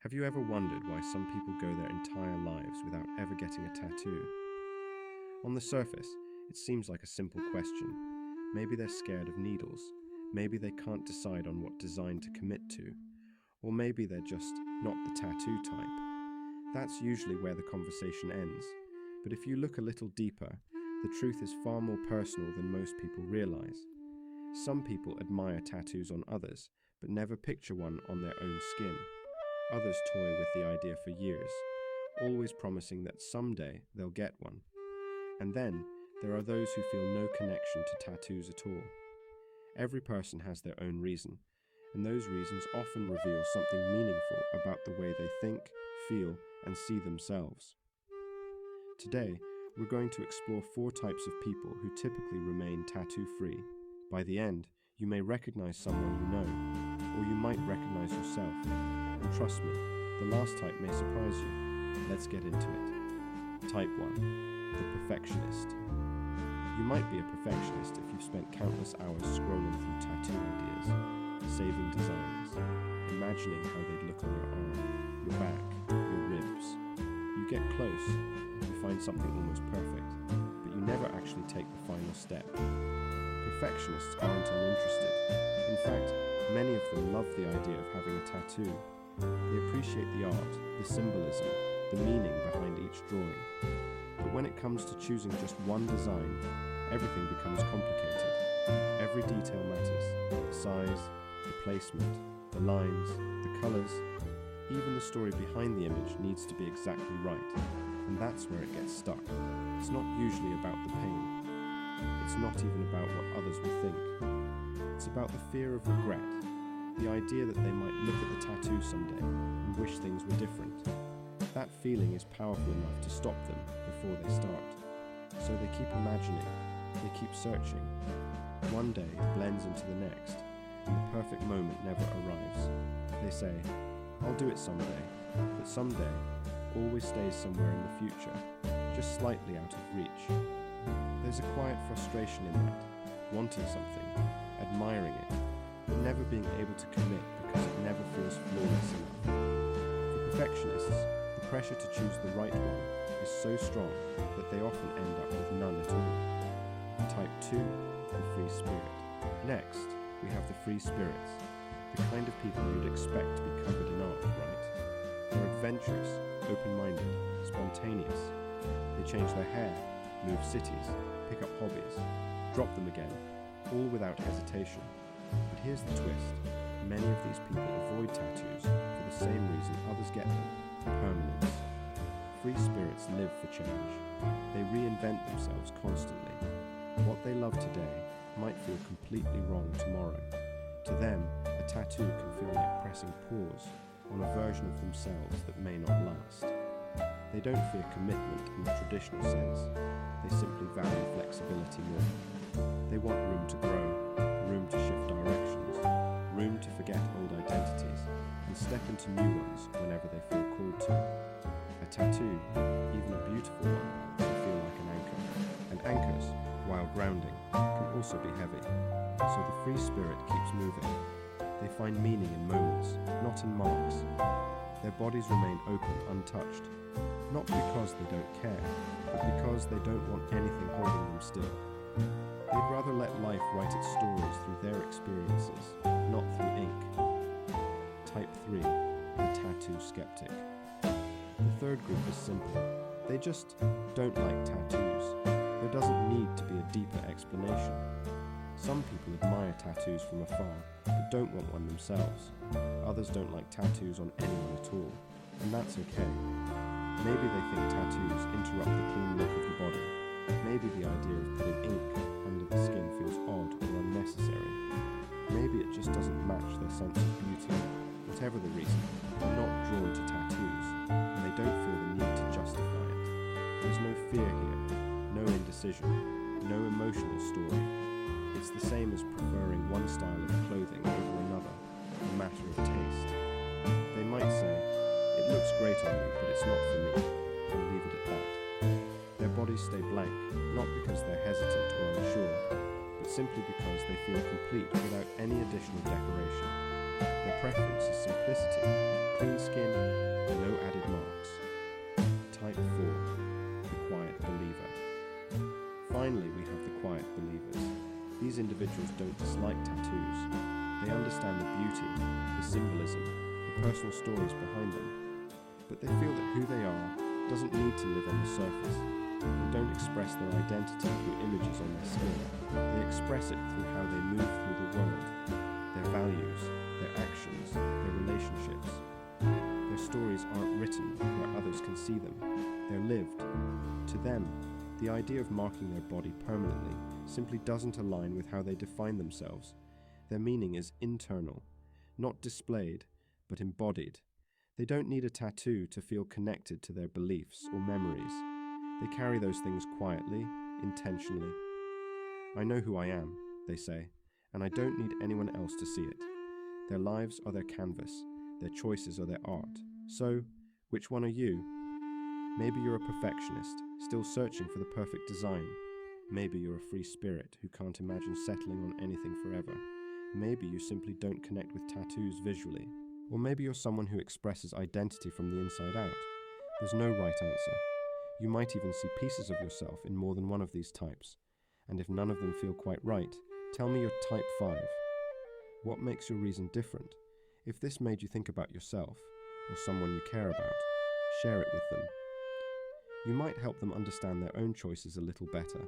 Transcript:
Have you ever wondered why some people go their entire lives without ever getting a tattoo? On the surface, it seems like a simple question. Maybe they're scared of needles, maybe they can't decide on what design to commit to, or maybe they're just not the tattoo type. That's usually where the conversation ends. But if you look a little deeper, the truth is far more personal than most people realize. Some people admire tattoos on others, but never picture one on their own skin. Others toy with the idea for years, always promising that someday they'll get one. And then, there are those who feel no connection to tattoos at all. Every person has their own reason, and those reasons often reveal something meaningful about the way they think, feel, and see themselves. Today, we're going to explore 4 types of people who typically remain tattoo-free. By the end, you may recognize someone you know, or you might recognize yourself. And trust me, the last type may surprise you. Let's get into it. Type 1. The perfectionist. You might be a perfectionist if you've spent countless hours scrolling through tattoo ideas, saving designs, imagining how they'd look on your arm, your back, your ribs. You get close, you find something almost perfect, but you never actually take the final step. Perfectionists aren't uninterested. In fact, many of them love the idea of having a tattoo. They appreciate the art, the symbolism, the meaning behind each drawing. But when it comes to choosing just one design, everything becomes complicated. Every detail matters: the size, the placement, the lines, the colors. Even the story behind the image needs to be exactly right, and that's where it gets stuck. It's not usually about the pain. It's not even about what others will think. It's about the fear of regret, the idea that they might look at the tattoo someday and wish things were different. That feeling is powerful enough to stop them before they start. So they keep imagining, they keep searching. One day blends into the next, and the perfect moment never arrives. They say, "I'll do it someday," but someday always stays somewhere in the future, just slightly out of reach. There's a quiet frustration in that, wanting something, admiring it, but never being able to commit because it never feels flawless enough. For perfectionists, the pressure to choose the right one is so strong that they often end up with none at all. Type 2, the free spirit. Next, we have the free spirits, the kind of people you'd expect to be covered in art, right? They're adventurous, open-minded, spontaneous. They change their hair, move cities, pick up hobbies, drop them again, all without hesitation. But here's the twist. Many of these people avoid tattoos for the same reason others get them: permanence. Free spirits live for change. They reinvent themselves constantly. What they love today might feel completely wrong tomorrow. To them, a tattoo can feel like pressing pause on a version of themselves that may not last. They don't fear commitment in the traditional sense. They simply value flexibility more. They want room to grow, room to shift directions, room to forget old identities and step into new ones whenever they feel called to. A tattoo, even a beautiful one, can feel like an anchor. And anchors, while grounding, can also be heavy. So the free spirit keeps moving. They find meaning in moments, not in marks. Their bodies remain open, untouched. Not because they don't care, but because they don't want anything holding them still. They'd rather let life write its stories through their experiences, not through ink. Type 3, the tattoo skeptic. The third group is simple. They just don't like tattoos. There doesn't need to be a deeper explanation. Some people admire tattoos from afar, but don't want one themselves. Others don't like tattoos on anyone at all, and that's okay. Maybe they think tattoos interrupt the clean look of the body. Maybe the idea of putting ink under the skin feels odd or unnecessary. Maybe it just doesn't match their sense of beauty. Whatever the reason, they're not drawn to tattoos, and they don't feel the need to justify it. There's no fear here, no indecision, no emotional story. It's the same as preferring one style of clothing over another, a matter of taste. They might say, "It looks great on you, but it's not for me," and leave it at that. Their bodies stay blank, not because they're hesitant or unsure, but simply because they feel complete without any additional decoration. Their preference is simplicity, clean skin, no added marks. Type 4, the quiet believer. Finally, we have the quiet believers. These individuals don't dislike tattoos. They understand the beauty, the symbolism, the personal stories behind them. But they feel that who they are doesn't need to live on the surface. They don't express their identity through images on their skin. They express it through how they move through the world, their values, their actions, their relationships. Their stories aren't written where others can see them. They're lived. To them, the idea of marking their body permanently simply doesn't align with how they define themselves. Their meaning is internal, not displayed, but embodied. They don't need a tattoo to feel connected to their beliefs or memories. They carry those things quietly, intentionally. I know who I am, they say, and I don't need anyone else to see it. Their lives are their canvas, their choices are their art. So, which one are you? Maybe you're a perfectionist, still searching for the perfect design. Maybe you're a free spirit who can't imagine settling on anything forever. Maybe you simply don't connect with tattoos visually. Or maybe you're someone who expresses identity from the inside out. There's no right answer. You might even see pieces of yourself in more than one of these types. And if none of them feel quite right, tell me you're type 5. What makes your reason different? If this made you think about yourself, or someone you care about, share it with them. You might help them understand their own choices a little better,